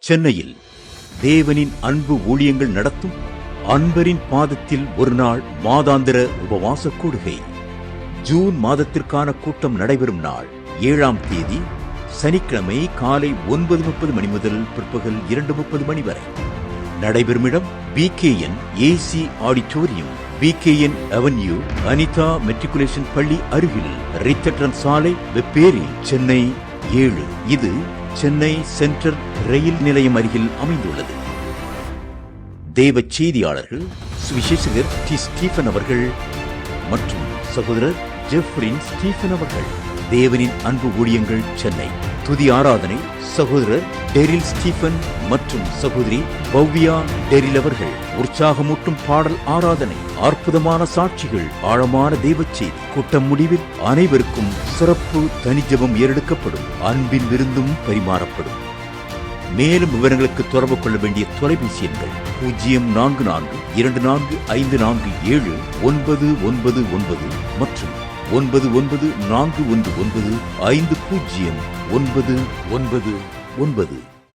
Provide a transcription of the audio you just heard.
சென்னையில் தேவனின் அன்பு ஊழியங்கள் நடத்தும் அன்பரின் பாதத்தில் ஒரு நாள் மாதாந்திர உபவாச கூடுகை. ஜூன் மாதத்திற்கான கூட்டம் நடைபெறும் நாள் 7ஆம் தேதி சனிக்கிழமை காலை 9:30 மணி முதல் பிற்பகல் 2:30 மணி வரை. நடைபெறும் இடம் BKN AC auditorium, BKN avenue, Anitha matriculation பள்ளி அருகில், ரித்தட்டன் சாலை, வெப்பேரி, சென்னை 7. இது சென்னை சென்ட்ரல் ரயில் நிலையம் அருகில் அமைந்துள்ளது. தேவ செய்தியாளர்கள் சுவிசேஷகர் டி. ஸ்டீபன் அவர்கள் மற்றும் சகோதரர் ஜெஃப்ரின் ஸ்டீபன் அவர்கள். தேவனின் அன்பு ஊழியங்கள் சென்னை. துதி ஆராதனை சகோதரர் டெரில் ஸ்டீபன் மற்றும் சகோதரி பவ்யா டெரில் அவர்கள். உற்சாகமூட்டும் பாடல் ஆராதனை, அற்புதமான சாட்சிகள், ஆழமான தேவச்செய்தி. கூட்டம் முடிவில் அனைவருக்கும் சிறப்பு தனிஜபம் ஏறெடுக்கப்படும். அன்பின் விருந்தும் பரிமாறப்படும். மேலும் விவரங்களுக்கு தொடர்பு கொள்ள வேண்டிய தொலைபேசி எண்கள் 0444244799 மற்றும் 9941150999.